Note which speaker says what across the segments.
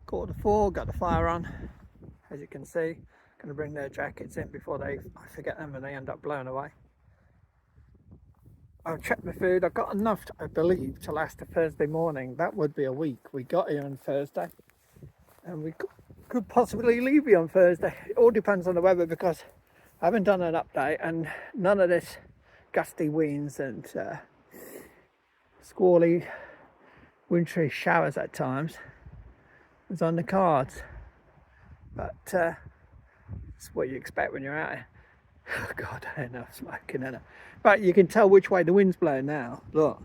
Speaker 1: 4:15, got the fire on. As you can see, going to bring their jackets in before I forget them and they end up blown away. I've checked my food. I've got enough, I believe, to last a Thursday morning. That would be a week. We got here on Thursday, and we could possibly leave here on Thursday. It all depends on the weather, because I haven't done an update, and none of this gusty winds and squally, wintry showers at times was on the cards. But it's what you expect when you're out here. Oh God, I ain't enough smoking in it. But you can tell which way the wind's blowing now. Look,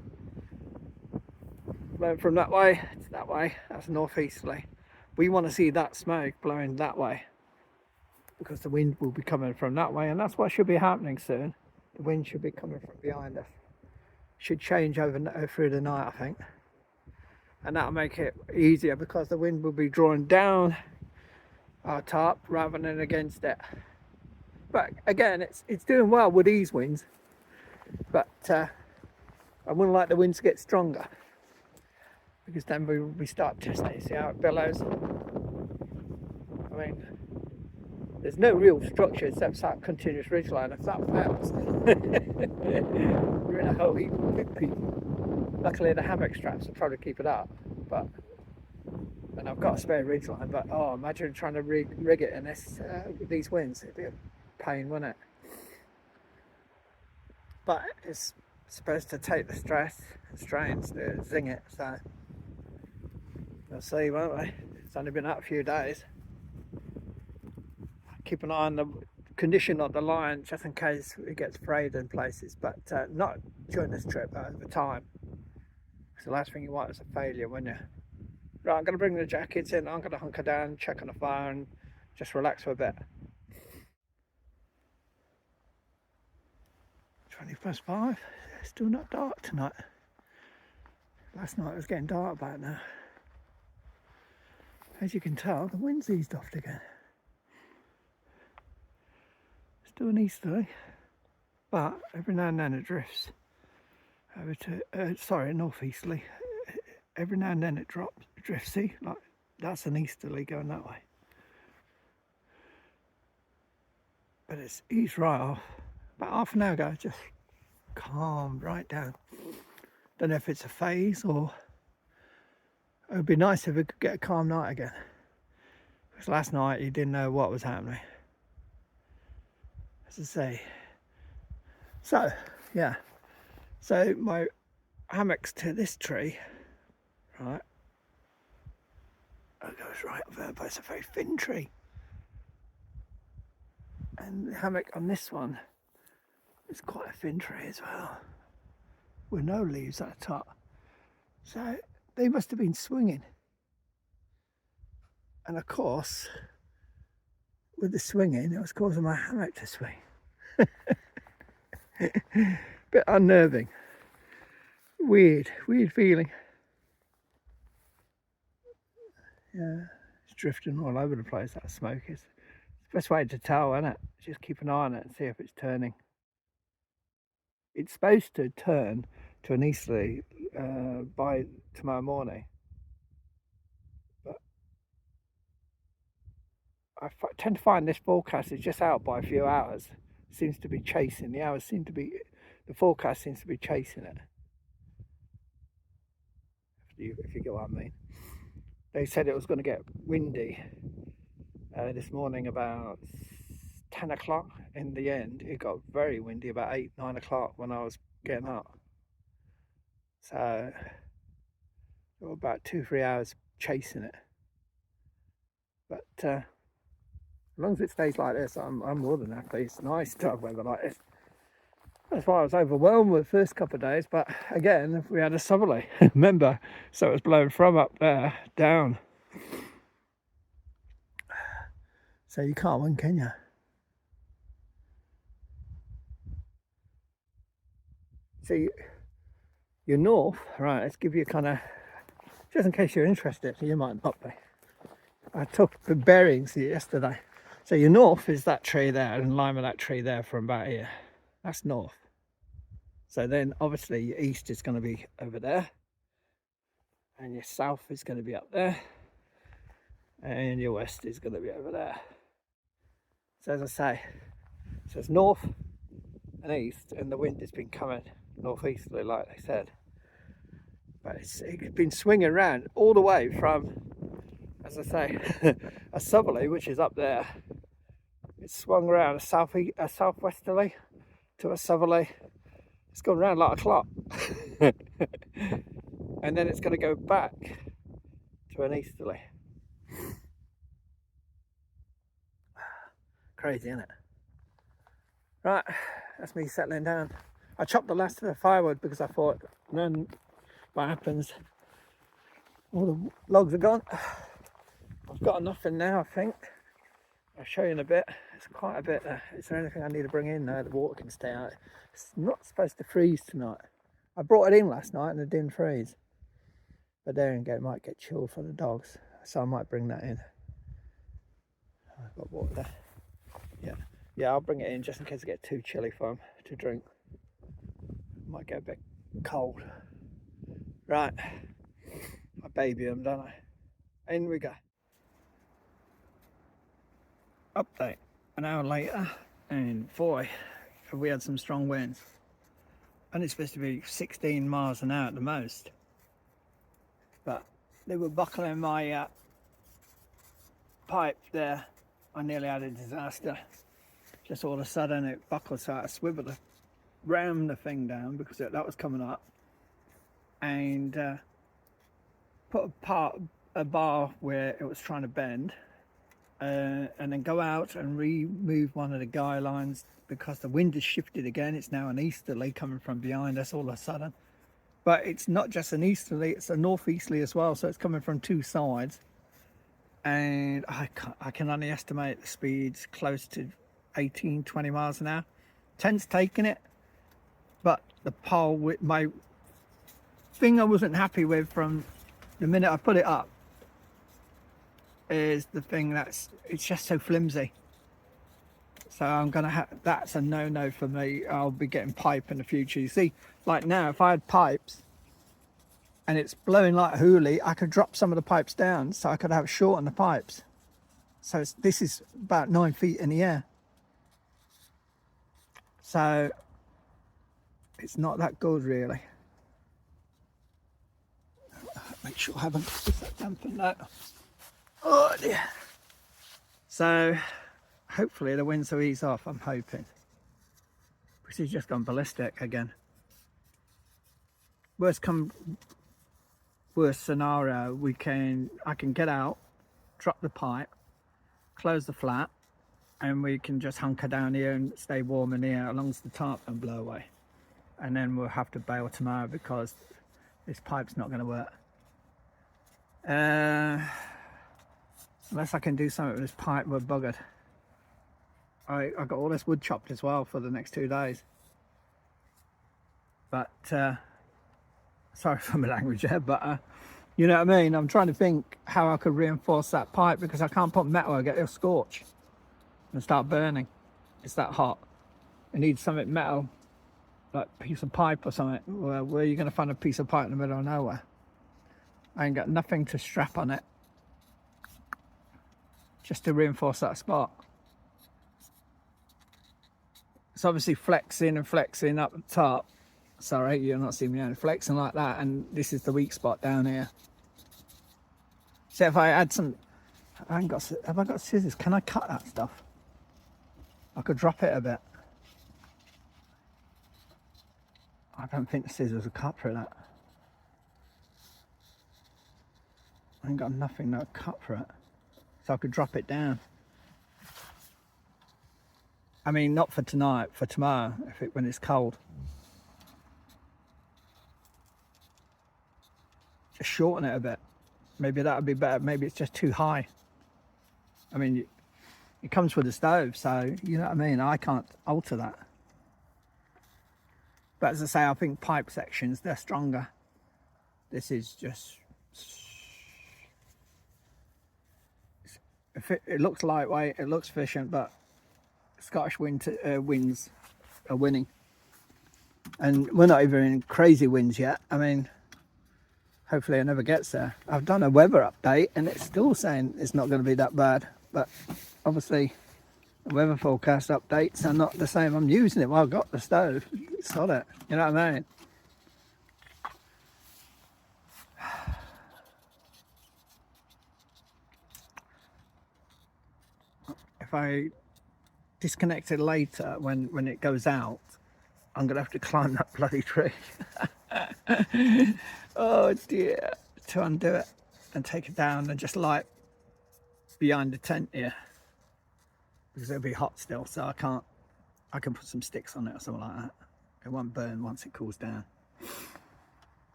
Speaker 1: blowing from that way to that way. That's northeasterly. We want to see that smoke blowing that way, because the wind will be coming from that way, and that's what should be happening soon. The wind should be coming from behind us. Should change over through the night, I think, and that'll make it easier, because the wind will be drawing down our top rather than against it. But again, it's doing well with these winds, but I wouldn't like the winds to get stronger, because then we start testing it, see how it billows. I mean, there's no real structure except that continuous ridgeline. If that fails, we're in a whole heap of big people. Luckily the hammock straps will probably keep it up, and I've got a spare ridgeline, but oh, imagine trying to rig it in with these winds. It'd be a pain, wouldn't it? But it's supposed to take the stress and strains to zing it, so we'll see, won't we? It's only been out a few days. Keep an eye on the condition of the line, just in case it gets frayed in places, but not during this trip, but over time. Because the last thing you want is a failure, wouldn't you? Right, I'm going to bring the jackets in. I'm going to hunker down, check on the fire, and just relax for a bit. 5:20. It's still not dark tonight. Last night it was getting dark about now. As you can tell, the wind's eased off again. Still an easterly, but every now and then it drifts over to northeasterly. Every now and then it drifts. See, like that's an easterly going that way, but it's eased right off. About half an hour ago, just calmed right down. Don't know if it's a phase, or it would be nice if we could get a calm night again, because last night you didn't know what was happening, as I say. So yeah, so my hammock's to this tree, right? It goes right up there, but it's a very thin tree, and the hammock on this one is quite a thin tree as well, with no leaves at the top. So they must have been swinging, and of course with the swinging it was causing my hammock to swing. Bit unnerving, weird feeling. Yeah, it's drifting all over the place, that smoke is. It's the best way to tell, isn't it? Just keep an eye on it and see if it's turning. It's supposed to turn to an easterly by tomorrow morning, but I tend to find this forecast is just out by a few hours. It seems to be chasing, the forecast seems to be chasing it, if you get what I mean. They said it was going to get windy this morning about 10 o'clock. In the end, it got very windy about 8-9 o'clock when I was getting up. So about 2-3 hours chasing it. But as long as it stays like this, I'm more than happy. It's nice to have weather like this. That's why I was overwhelmed with the first couple of days, but again, we had a southerly, remember, so it was blowing from up there down. So you can't win, can you? So you're north, right? Let's give you kind of, just in case you're interested, you might not be. I took the bearings yesterday. So your north is that tree there, in line with that tree there from about here. That's north. So then obviously your east is going to be over there, and your south is going to be up there, and your west is going to be over there. So as I say, so it's north and east, and the wind has been coming northeasterly, like they said. But it's been swinging around all the way from, as I say, a southerly, which is up there. It's swung around a southwesterly to a southerly. It's gone around like a clock. And then it's going to go back to an easterly. Crazy, isn't it? Right, that's me settling down. I chopped the last of the firewood because I thought, then what happens? All the logs are gone. I've got enough in now, I think. I'll show you in a bit. It's quite a bit. Is there anything I need to bring in now? The water can stay out. It's not supposed to freeze tonight. I brought it in last night and it didn't freeze. But there you go, it might get chilled for the dogs. So I might bring that in. I've got water there. Yeah, I'll bring it in just in case it gets too chilly for them to drink. Might get a bit cold. Right, I baby them, don't I? In we go. Update, an hour later, and boy, have we had some strong winds. And it's supposed to be 16 miles an hour at the most. But they were buckling my pipe there. I nearly had a disaster. Just all of a sudden it buckled, so I swiveled to ram the thing down because that was coming up, and put a bar where it was trying to bend, and then go out and remove one of the guy lines because the wind has shifted again. It's now an easterly coming from behind us all of a sudden, but it's not just an easterly, it's a northeasterly as well, so it's coming from two sides, and I can only estimate the speeds close to 18-20 miles an hour. 10's taking it, but the pole, with my thing I wasn't happy with from the minute I put it up is the thing it's just so flimsy. So I'm gonna have, that's a no for me. I'll be getting pipe in the future. You see, like now, if I had pipes and it's blowing like a hoolie, I could drop some of the pipes down so I could have shorten the pipes. So this is about 9 feet in the air. So it's not that good really. Make sure I haven't got that dampened out. Oh dear. So hopefully the winds will ease off, I'm hoping. Because he's just gone ballistic again. Worst scenario, I can get out, drop the pipe, close the flat, and we can just hunker down here and stay warm in here as long as the tarp don't blow away. And then we'll have to bail tomorrow because this pipe's not going to work. Unless I can do something with this pipe, we're buggered. I got all this wood chopped as well for the next 2 days. But, sorry for my language there, but you know what I mean? I'm trying to think how I could reinforce that pipe because I can't put metal, I get it'll scorch and start burning. It's that hot. I need something metal, like a piece of pipe or something. Well, where are you going to find a piece of pipe in the middle of nowhere? I ain't got nothing to strap on it, just to reinforce that spot. It's obviously flexing and flexing up the top. Sorry, you're not seeing me flexing like that, and this is the weak spot down here. So if I add some, have I got scissors? Can I cut that stuff? I could drop it a bit. I don't think the scissors will cut for that. I ain't got nothing to cut for it. So I could drop it down. I mean, not for tonight, for tomorrow, when it's cold. Just shorten it a bit. Maybe that would be better. Maybe it's just too high. I mean, it comes with the stove, so you know what I mean? I can't alter that. But as I say, I think pipe sections, they're stronger. This is just... It looks lightweight, it looks efficient, but Scottish winds are winning. And we're not even in crazy winds yet. I mean, hopefully it never gets there. I've done a weather update and it's still saying it's not going to be that bad, but obviously the weather forecast updates are not the same. I'm using it while I've got the stove. Sod it, you know what I mean? If I disconnect it later when it goes out, I'm gonna have to climb that bloody tree. Oh dear, to undo it and take it down and just light behind the tent here, because it'll be hot still, so I can put some sticks on it or something like that. It won't burn once it cools down.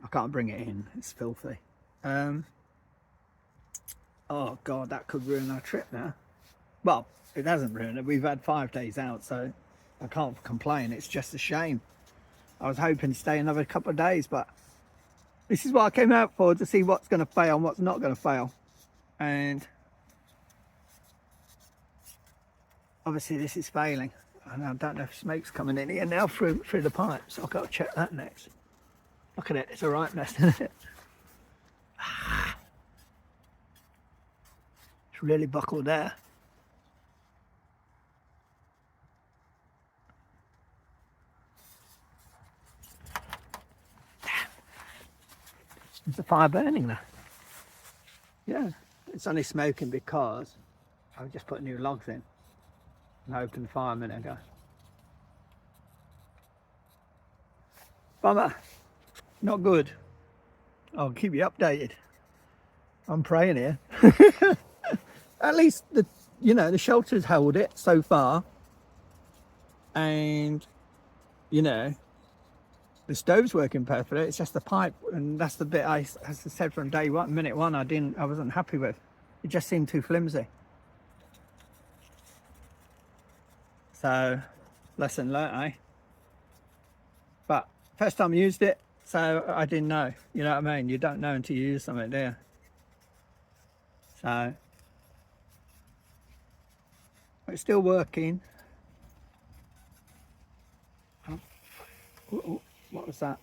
Speaker 1: I can't bring it in, it's filthy. Oh god, that could ruin our trip now. Well, it hasn't ruined it. We've had 5 days out, so I can't complain. It's just a shame. I was hoping to stay another couple of days, but this is what I came out for, to see what's going to fail and what's not going to fail. And obviously this is failing. And I don't know if smoke's coming in here now through the pipe, so I've got to check that next. Look at it, it's a right mess, isn't it? It's really buckled there. Is the fire burning there? Yeah, it's only smoking because I've just put new logs in and I opened the fire a minute ago. Bummer, not good. I'll keep you updated. I'm praying here. At least the shelter's held it so far, and the stove's working perfectly. It's just the pipe, and that's the bit as I said from day one, minute one, I wasn't happy with. It just seemed too flimsy. So, lesson learnt, eh? But first time I used it, so I didn't know. You know what I mean? You don't know until you use something, do you? So, it's still working. Oh, what was that?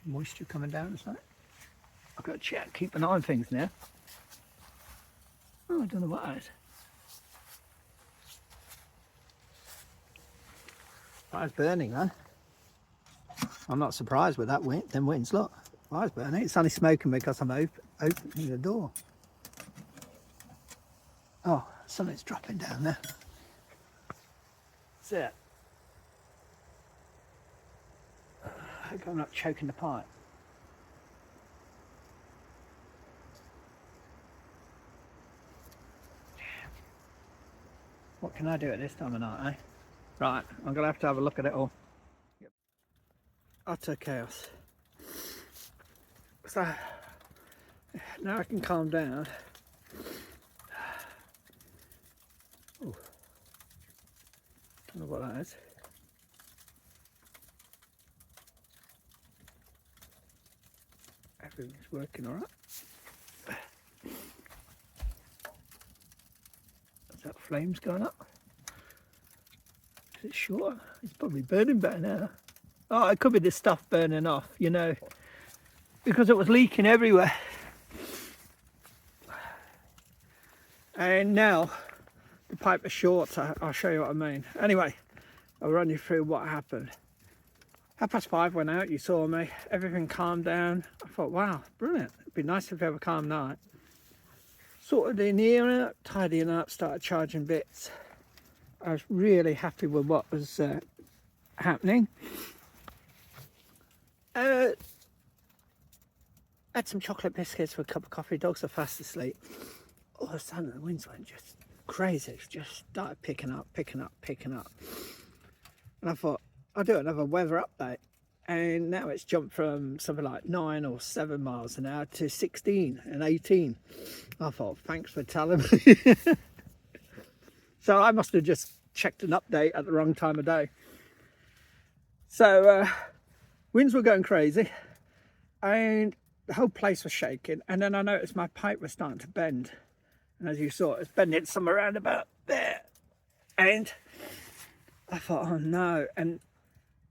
Speaker 1: Moisture coming down, is that? I've got to check, keep an eye on things now. Oh, I don't know what that is. Fire's burning, though. I'm not surprised with that wind. Them winds, look. Fire's burning. It's only smoking because I'm opening the door. Oh, something's dropping down there. That's it. I hope I'm not choking the pipe. What can I do at this time of night, eh? Right, I'm going to have a look at it all. Yep. Utter chaos. So, now I can calm down. Ooh. I don't know what that is. Everything's working alright. Is that flames going up? Is it short? It's probably burning better now. Oh, it could be the stuff burning off, because it was leaking everywhere. And now the pipe is short, so I'll show you what I mean. Anyway, I'll run you through what happened. 5:30 went out, you saw me, everything calmed down. I thought, wow, brilliant. It'd be nice if we have a calm night. Sorted in here, tidying up, started charging bits. I was really happy with what was happening. Had some chocolate biscuits with a cup of coffee. Dogs are fast asleep. All of a sudden the winds went just crazy. It just started picking up. And I thought, I'll do another weather update. And now it's jumped from something like 9 or 7 miles an hour to 16 and 18. I thought, thanks for telling me. So I must have just checked an update at the wrong time of day. So winds were going crazy and the whole place was shaking. And then I noticed my pipe was starting to bend. And as you saw, it's bending somewhere around about there. And I thought, oh no. And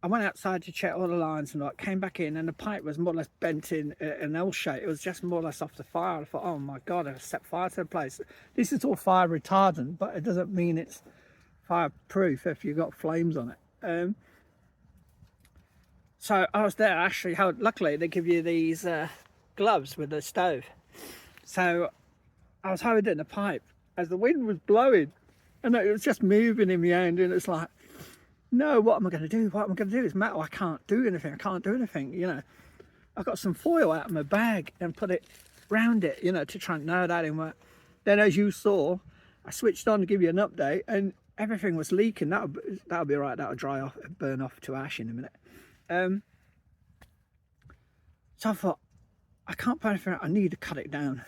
Speaker 1: I went outside to check all the lines and I came back in, and the pipe was more or less bent in an L shape. It was just more or less off the fire. I thought, oh my God, I've set fire to the place. This is all fire retardant, but it doesn't mean it's fireproof if you've got flames on it. So I was there actually. Luckily, they give you these gloves with the stove. So I was holding the pipe as the wind was blowing, and it was just moving in my hand, and it's like, no, what am I going to do? What am I going to do? It's metal. I can't do anything. I can't do anything. You know, I got some foil out of my bag and put it round it, you know, to try and know that didn't work. Then, as you saw, I switched on to give you an update, and everything was leaking. That'll be all right. That'll dry off, burn off to ash in a minute. So I thought, I can't put anything out. I need to cut it down.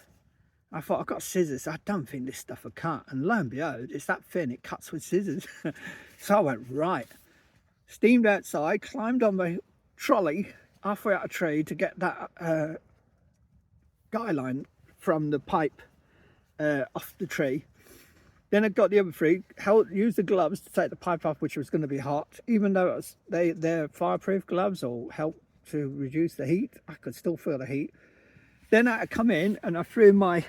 Speaker 1: I thought, I've got scissors. I don't think this stuff will cut. And lo and behold, it's that thin, it cuts with scissors. So I went, right. Steamed outside, climbed on my trolley halfway out a tree to get that guy line from the pipe off the tree. Then I got the other three, used the gloves to take the pipe off, which was going to be hot. Even though they're fireproof gloves or help to reduce the heat, I could still feel the heat. Then I come in and I threw my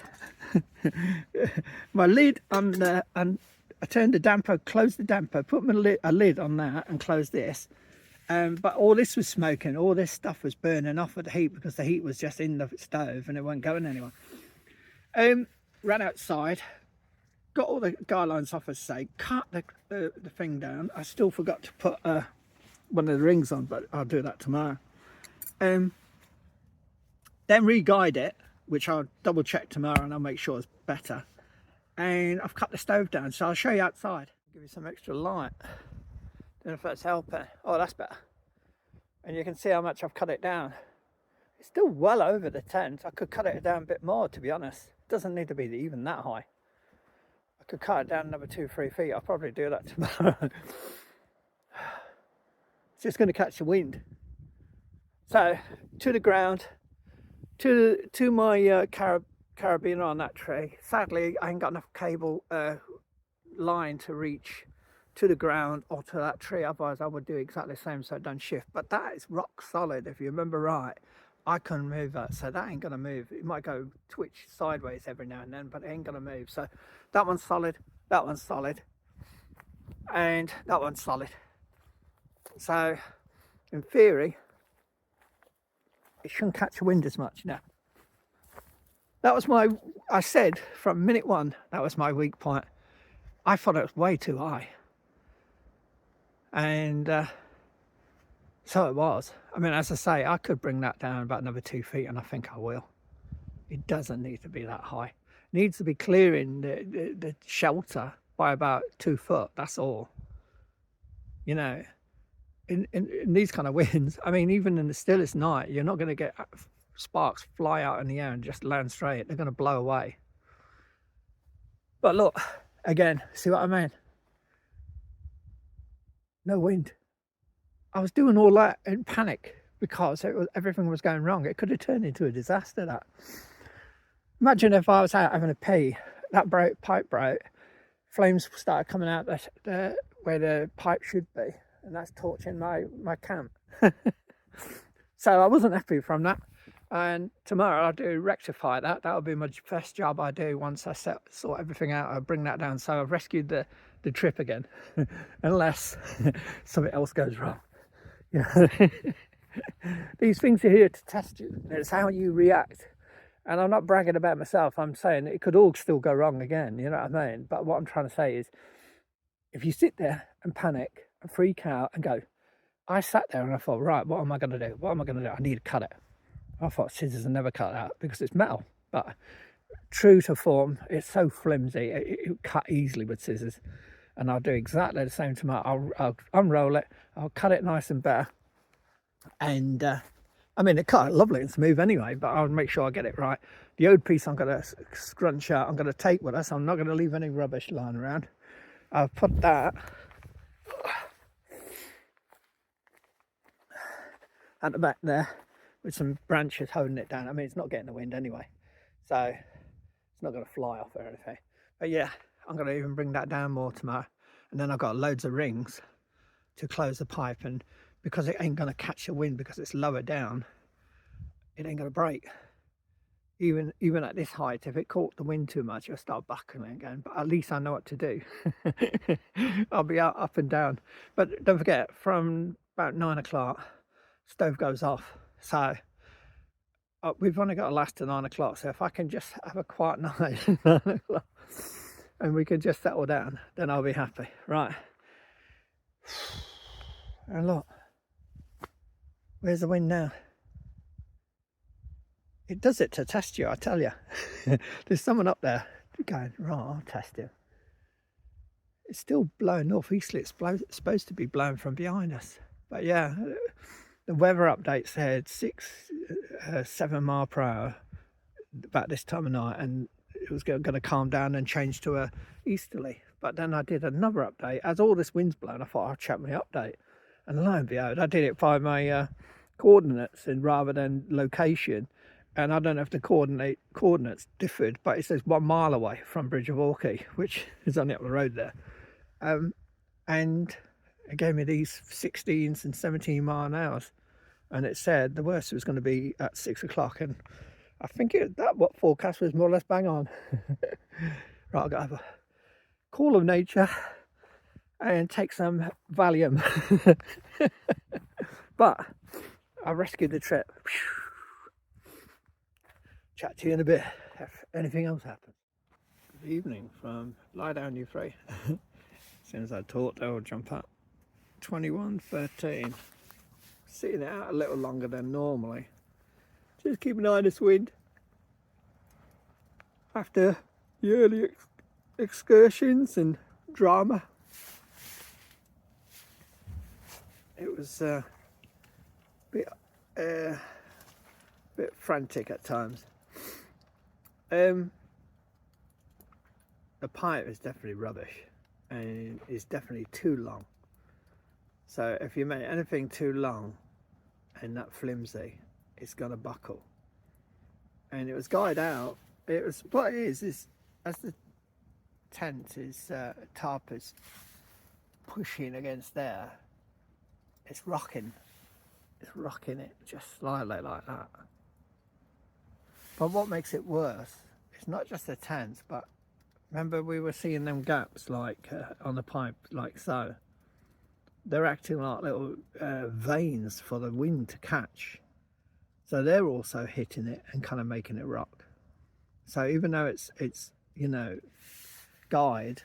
Speaker 1: my lid on and I turned the damper, closed the damper, put a lid on that and closed this. But all this was smoking, all this stuff was burning off with the heat because the heat was just in the stove and it wasn't going anywhere. Ran outside, got all the guy lines off, as I say, cut the thing down. I still forgot to put one of the rings on, but I'll do that tomorrow. Then re-guide it, which I'll double check tomorrow and I'll make sure it's better. And I've cut the stove down, so I'll show you outside. Give you some extra light. Don't know if that's helping. Oh, that's better. And you can see how much I've cut it down. It's still well over the tent. I could cut it down a bit more, to be honest. It doesn't need to be even that high. I could cut it down another 2-3 feet. I'll probably do that tomorrow. It's just going to catch the wind. So, to the ground. To my carabiner on that tree. Sadly, I ain't got enough cable line to reach to the ground or to that tree. Otherwise, I would do exactly the same so it don't shift. But that is rock solid. If you remember right, I can move that. So that ain't going to move. It might go twitch sideways every now and then, but it ain't going to move. So that one's solid. That one's solid. And that one's solid. So, in theory, it shouldn't catch the wind as much now. That was I said from minute one, that was my weak point. I thought it was way too high. And so it was. I mean, as I say, I could bring that down about another 2 feet, and I think I will. It doesn't need to be that high. It needs to be clearing the shelter by about 2 foot, that's all. You know, in these kind of winds, I mean, even in the stillest night, you're not going to get sparks fly out in the air and just land straight. They're going to blow away. But look, again, see what I mean? No wind. I was doing all that in panic because everything was going wrong. It could have turned into a disaster, that. Imagine if I was out having a pee, that pipe broke, flames started coming out where the pipe should be, and that's torching my camp. So I wasn't happy from that. And tomorrow I'll rectify that. That'll be my first job I do once I sort everything out. I'll bring that down. So I've rescued the trip again, unless something else goes wrong. Yeah. These things are here to test you. It's how you react. And I'm not bragging about myself. I'm saying it could all still go wrong again. You know what I mean? But what I'm trying to say is, if you sit there and panic and freak out and go, I sat there and I thought, right, what am I going to do? What am I going to do? I need to cut it. I thought scissors will never cut that because it's metal. But true to form, it's so flimsy, it cut easily with scissors. And I'll do exactly the same tomorrow. I'll unroll it, I'll cut it nice and bare. And I mean, it cut lovely and smooth anyway, but I'll make sure I get it right. The old piece I'm going to scrunch out, I'm going to take with us. I'm not going to leave any rubbish lying around. I'll put that at the back there with some branches holding it down. I mean, it's not getting the wind anyway, so it's not going to fly off or anything. But yeah, I'm going to even bring that down more tomorrow. And then I've got loads of rings to close the pipe, and because it ain't going to catch the wind because it's lower down. It ain't going to break. Even at this height, if it caught the wind too much, it'll start buckling again. But at least I know what to do. I'll be out up and down. But don't forget, from about 9 o'clock, stove goes off. So we've only got to last to 9 o'clock. So if I can just have a quiet night at 9 o'clock and we can just settle down, then I'll be happy. Right. And look, where's the wind now? It does it to test you, I tell you. There's someone up there going, right, I'll test him. It's still blowing northeasterly. It's supposed to be blowing from behind us. But yeah, the weather update said 7 mile per hour about this time of night, and it was going to calm down and change to a easterly. But then I did another update. As all this wind's blowing, I thought I'll check my update. And lo and behold, I did it by my coordinates and rather than location. And I don't know if the coordinates differed, but it says 1 mile away from Bridge of Orkney, which is only up the road there. And it gave me these 16s and 17 mile an hour. And it said the worst was going to be at 6 o'clock. And I think what forecast was more or less bang on. Right, I've got to have a call of nature and take some Valium. But I rescued the trip. Chat to you in a bit if anything else happens. Good evening from Lie Down You Free. As soon as I talk, they'll jump up. 21:13. Sitting it out a little longer than normally. Just keep an eye on this wind. After the early excursions and drama, it was a bit frantic at times. The pipe is definitely rubbish and it's definitely too long. So if you make anything too long and that flimsy, it's gonna buckle. And it was guyed out. It was what it is as the tent is tarp is pushing against there, it's rocking it just slightly like that. But what makes it worse, it's not just the tent, but remember we were seeing them gaps like on the pipe like so. They're acting like little veins for the wind to catch. So they're also hitting it and kind of making it rock. So even though it's you know, guyed,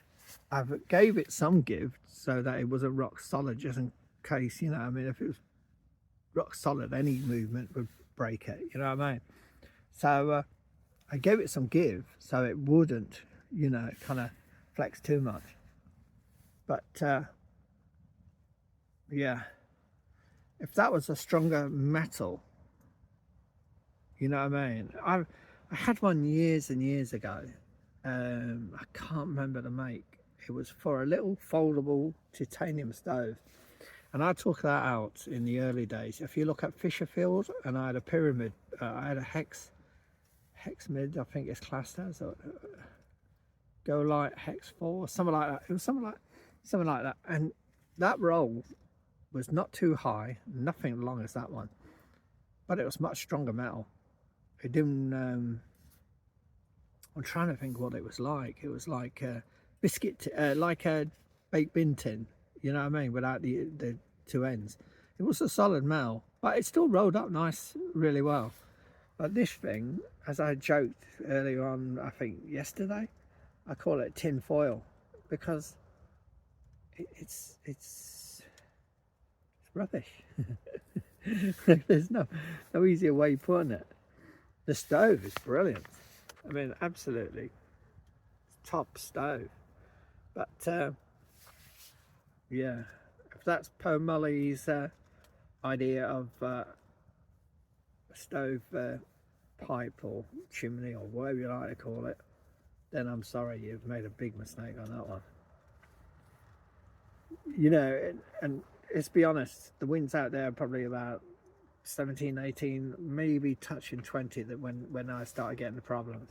Speaker 1: I gave it some give so that it wasn't rock solid, just in case, you know, I mean, if it was rock solid, any movement would break it, you know what I mean? So I gave it some give so it wouldn't, you know, kind of flex too much. But yeah, if that was a stronger metal, you know what I mean? I had one years and years ago. I can't remember the make. It was for a little foldable titanium stove. And I took that out in the early days. If you look at Fisherfield, and I had a pyramid, I had a hex mid, I think it's classed as, or Go Light Hex 4, something like that. It was something like that. And that roll was not too high, nothing long as that one, but it was much stronger metal. It didn't. I'm trying to think what it was like. It was like a biscuit, like a baked bin tin. You know what I mean? Without the two ends. It was a solid metal, but it still rolled up nice, really well. But this thing, as I joked earlier on, I think yesterday, I call it tin foil because it's rubbish. There's no easier way of putting it. The stove is brilliant. I mean, absolutely top stove. But yeah, if that's Pomoly's idea of a stove pipe or chimney or whatever you like to call it, then I'm sorry, you've made a big mistake on that one. You know, and let's be honest, the winds out there are probably about 17, 18, maybe touching 20 that when I started getting the problems.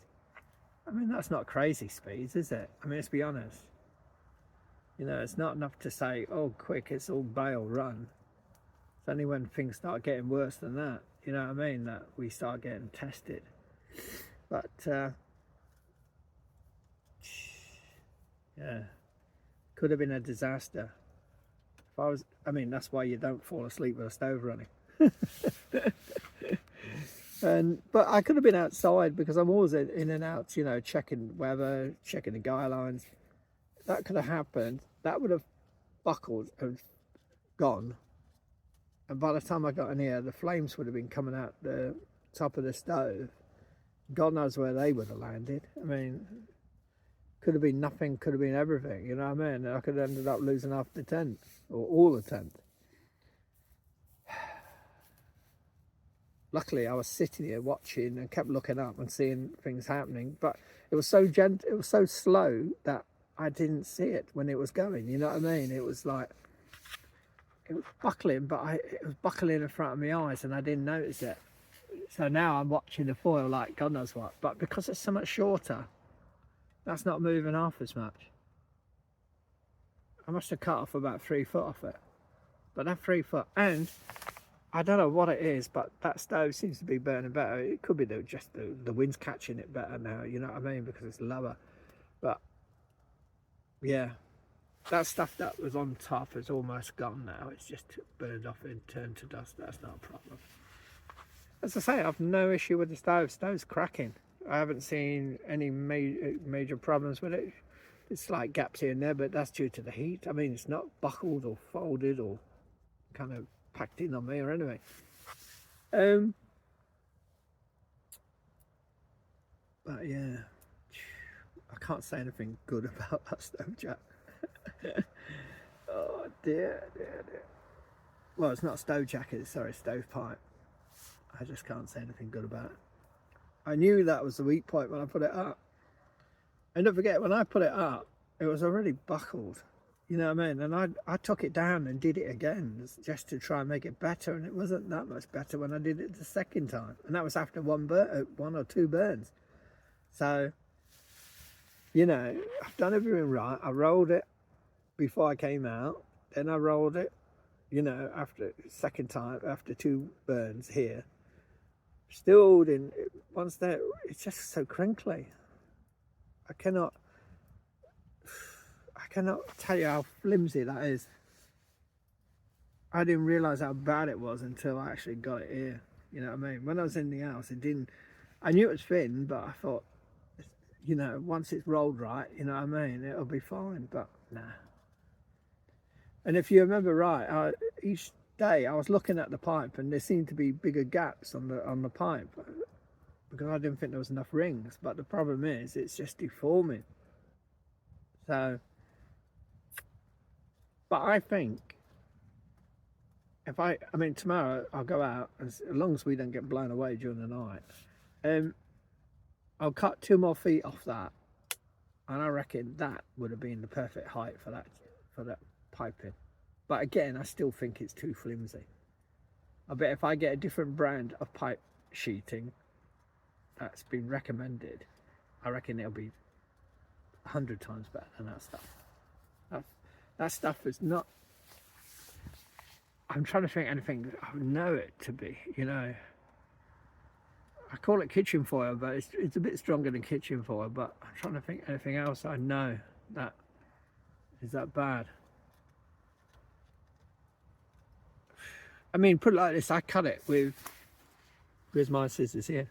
Speaker 1: I mean, that's not crazy speeds, is it? I mean, let's be honest. You know, it's not enough to say, oh, quick, it's all bail, run. It's only when things start getting worse than that, you know what I mean, that we start getting tested. But yeah, could have been a disaster. If I mean, that's why you don't fall asleep with a stove running. But I could have been outside because I'm always in and out, you know, checking weather, checking the guy lines. That could have happened. That would have buckled and gone. And by the time I got in here, the flames would have been coming out the top of the stove. God knows where they would have landed. I mean, could have been nothing, could have been everything, you know what I mean? I could have ended up losing half the tent, or all the tent. Luckily, I was sitting here watching and kept looking up and seeing things happening, but it was so gentle, it was so slow that I didn't see it when it was going, you know what I mean? It was like, it was buckling, but it was buckling in front of my eyes and I didn't notice it. So now I'm watching the foil like God knows what, but because it's so much shorter, that's not moving half as much. I must have cut off about 3 foot off it, but that 3 foot, and I don't know what it is, but that stove seems to be burning better. It could be just the wind's catching it better now, you know what I mean, because it's lower. But yeah, that stuff that was on top is almost gone now. It's just burned off and turned to dust. That's not a problem. As I say, I've no issue with the stove. Stove's cracking. I haven't seen any major problems with it. It's like gaps here and there, but that's due to the heat. I mean, it's not buckled or folded or kind of packed in on me or anything. But yeah, I can't say anything good about that stove jack. Oh dear. Well, it's not a stove jack, it's stove pipe. I just can't say anything good about it. I knew that was the weak point when I put it up. And don't forget, when I put it up, it was already buckled. You know what I mean? And I took it down and did it again just to try and make it better. And it wasn't that much better when I did it the second time. And that was after one or two burns. So, you know, I've done everything right. I rolled it before I came out. Then I rolled it, you know, after second time, after 2 burns here. Still didn't, once there, it's just so crinkly. I cannot tell you how flimsy that is. I didn't realise how bad it was until I actually got it here. You know what I mean? When I was in the house, I knew it was thin, but I thought, you know, once it's rolled right, you know what I mean, it'll be fine, but nah. And if you remember right, each day I was looking at the pipe and there seemed to be bigger gaps on the pipe because I didn't think there was enough rings, but the problem is it's just deforming. So, but I think if I mean tomorrow I'll go out, as long as we don't get blown away during the night, I'll cut 2 more feet off that, and I reckon that would have been the perfect height for that piping. But again, I still think it's too flimsy. I bet if I get a different brand of pipe sheeting that's been recommended, I reckon it'll be 100 times better than that stuff. That stuff is not, I'm trying to think anything I would know it to be, you know. I call it kitchen foil, but it's a bit stronger than kitchen foil, but I'm trying to think anything else I know that is that bad. I mean, put it like this, I cut it with, here's my scissors here.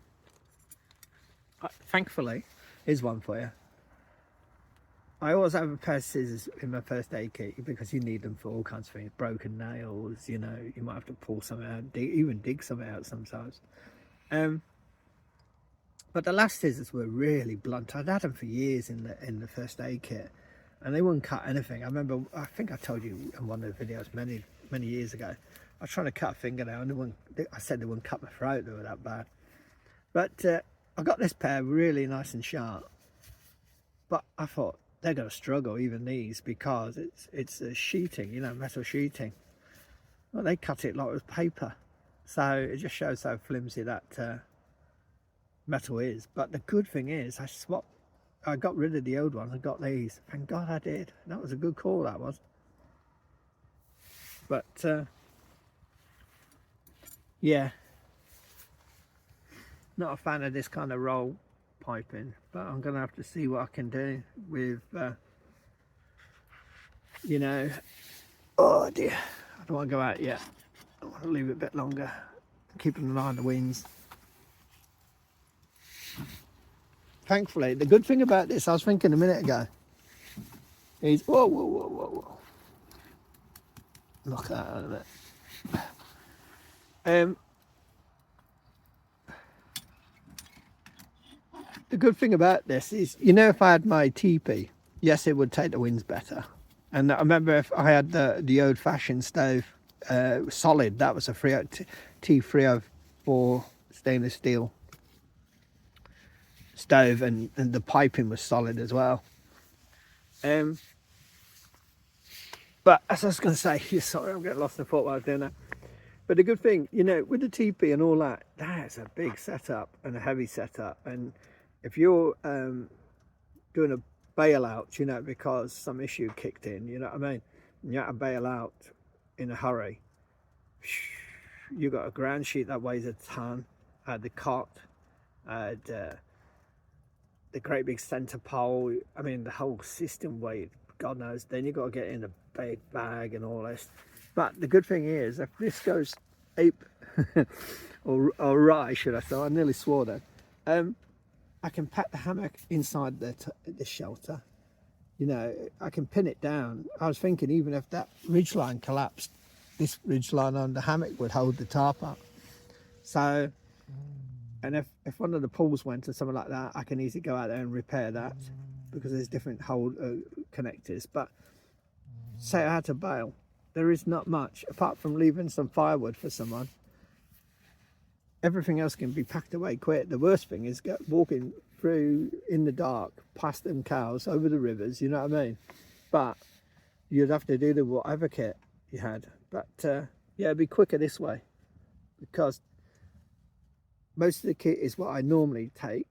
Speaker 1: Thankfully, here's one for you. I always have a pair of scissors in my first aid kit because you need them for all kinds of things. Broken nails, you know, you might have to pull something out, even dig something out sometimes. But the last scissors were really blunt. I'd had them for years in the first aid kit, and they wouldn't cut anything. I remember, I think I told you in one of the videos many years ago, I was trying to cut a fingernail and I said they wouldn't cut my throat, they were that bad. But I got this pair really nice and sharp, but I thought they're going to struggle, even these, because it's a sheeting, you know, metal sheeting. Well, they cut it like it was paper, so it just shows how flimsy that metal is. But the good thing is I got rid of the old ones and got these. Thank God I did. That was a good call, that was. But Yeah, not a fan of this kind of roll piping, but I'm gonna have to see what I can do with you know, oh dear, I don't want to go out yet. I want to leave it a bit longer, keeping an eye on the winds. Thankfully, the good thing about this, I was thinking a minute ago, is whoa, whoa, whoa, whoa, whoa. Knock that out of it. The good thing about this is, you know, if I had my teepee, yes, it would take the winds better. And I remember if I had the old-fashioned stove, solid, that was a T304 stainless steel stove, and the piping was solid as well. But as I was going to say, sorry, I'm getting lost in thought while I was doing that. But the good thing, you know, with the teepee and all that, that's a big setup and a heavy setup. And if you're doing a bailout, you know, because some issue kicked in, you know what I mean? And you had to bail out in a hurry. You got a ground sheet that weighs a ton. I had the cot, I had the great big centre pole. I mean, the whole system weighed, God knows. Then you got to get in a big bag and all this. But the good thing is, if this goes ape or awry, should I say? I nearly swore then. I can pack the hammock inside the shelter. You know, I can pin it down. I was thinking, even if that ridgeline collapsed, this ridgeline on the hammock would hold the tarp up. So, and if one of the pulls went or something like that, I can easily go out there and repair that, because there's different hold connectors. But say I had to bail, there is not much apart from leaving some firewood for someone. Everything else can be packed away quick. The worst thing is walking through in the dark past them cows over the rivers, you know what I mean? But you'd have to do the whatever kit you had. But yeah, it'd be quicker this way, because most of the kit is what I normally take,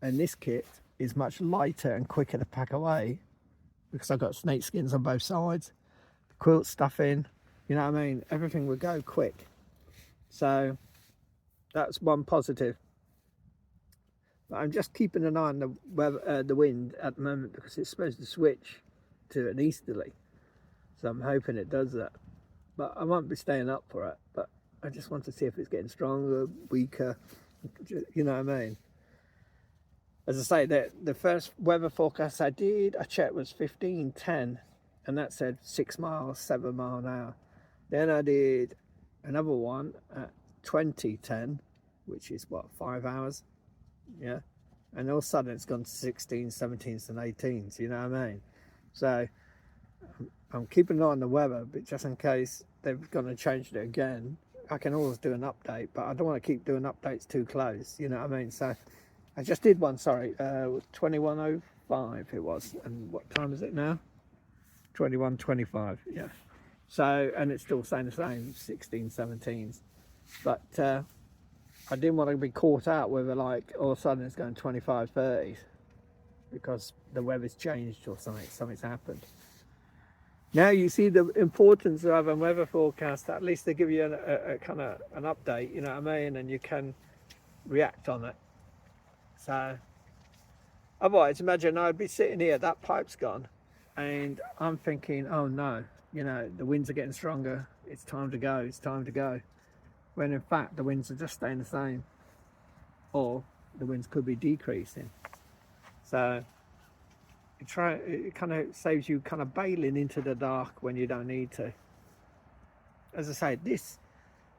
Speaker 1: and this kit is much lighter and quicker to pack away, because I've got snake skins on both sides, the quilt stuff in, you know what I mean? Everything would go quick. So that's one positive. But I'm just keeping an eye on the weather, the wind at the moment, because it's supposed to switch to an easterly. So I'm hoping it does that. But I won't be staying up for it. But I just want to see if it's getting stronger, weaker, you know what I mean? As I say, the first weather forecast I checked was 15:10, and that said 6 miles, 7 mile an hour. Then I did another one at 20:10, which is what, 5 hours? Yeah. And all of a sudden it's gone to 16s, 17s and 18s, you know what I mean? So I'm keeping an eye on the weather, but just in case they're going to change it again, I can always do an update, but I don't want to keep doing updates too close, you know what I mean? So I just did one, sorry, 21:05 it was. And what time is it now? 21:25, yeah. So, and it's still saying the same, 16, 17s. But I didn't want to be caught out with it, like all of a sudden it's going 25, 30s, because the weather's changed or something's happened. Now you see the importance of having weather forecast. At least they give you a kind of an update, you know what I mean, and you can react on it. So otherwise, imagine I'd be sitting here, that pipe's gone, and I'm thinking, oh no, you know, the winds are getting stronger, it's time to go, it's time to go. When in fact the winds are just staying the same, or the winds could be decreasing. So it kind of saves you kind of bailing into the dark when you don't need to. As I say, this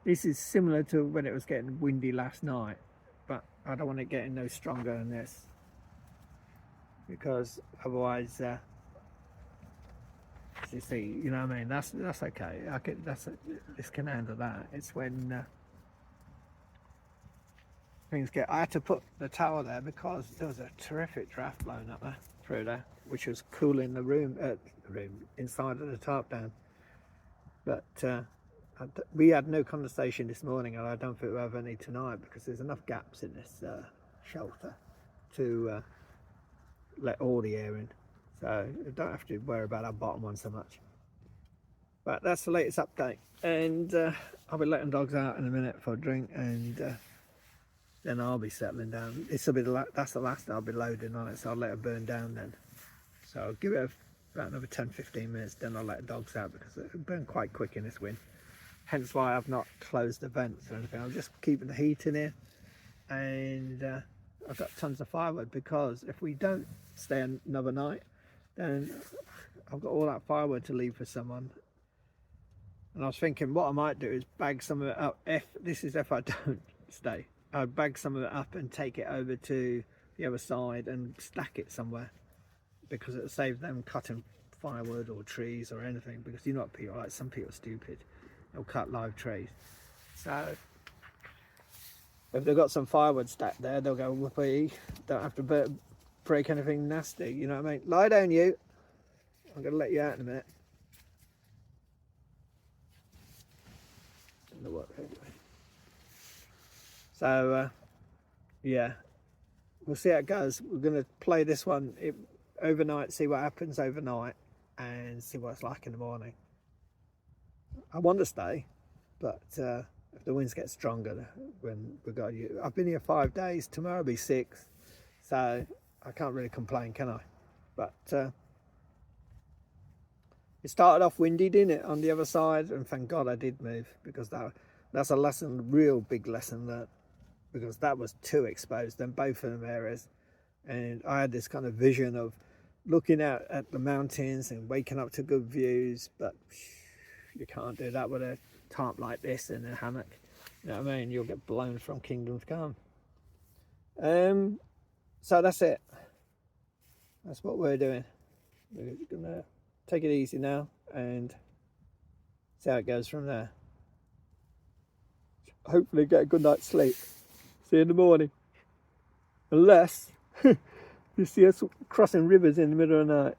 Speaker 1: is similar to when it was getting windy last night, but I don't want it getting no stronger than this, because otherwise you see, you know what I mean, that's okay. This can handle that. It's when things get, I had to put the towel there because there was a terrific draft blowing up there through there, which was cooling the room inside of the tarp down. But we had no condensation this morning, and I don't think we'll have any tonight, because there's enough gaps in this shelter to let all the air in. So I don't have to worry about our bottom one so much. But that's the latest update. and I'll be letting dogs out in a minute for a drink, and then I'll be settling down. This will be that's the last I'll be loading on it, so I'll let it burn down then. So I'll give it about another 10-15 minutes, then I'll let the dogs out because it'll burn quite quick in this wind. Hence why I've not closed the vents or anything. I'm just keeping the heat in here, and I've got tons of firewood, because if we don't stay another night, then I've got all that firewood to leave for someone. And I was thinking what I might do is bag some of it up. If I don't stay, I'd bag some of it up and take it over to the other side and stack it somewhere, because it'll save them cutting firewood or trees or anything, because you know what people are like, some people are stupid, they'll cut live trees. So if they've got some firewood stacked there, they'll go, whoopee, don't have to break anything nasty, you know what I mean? Lie down, you. I'm going to let you out in a minute. So yeah, we'll see how it goes. We're going to play this one overnight, see what happens overnight, and see what it's like in the morning. I want to stay, but if the winds get stronger, when we got you, I've been here 5 days. Tomorrow will be 6, so I can't really complain, can I? But it started off windy, didn't it, on the other side, and thank God I did move, because that's a lesson, real big lesson learned, because that was too exposed in both of them areas. And I had this kind of vision of looking out at the mountains and waking up to good views, but you can't do that with a tarp like this in a hammock. You know what I mean? You'll get blown from kingdom to come. So that's it. That's what we're doing. We're gonna take it easy now and see how it goes from there. Hopefully get a good night's sleep. See you in the morning. Unless you see us crossing rivers in the middle of the night.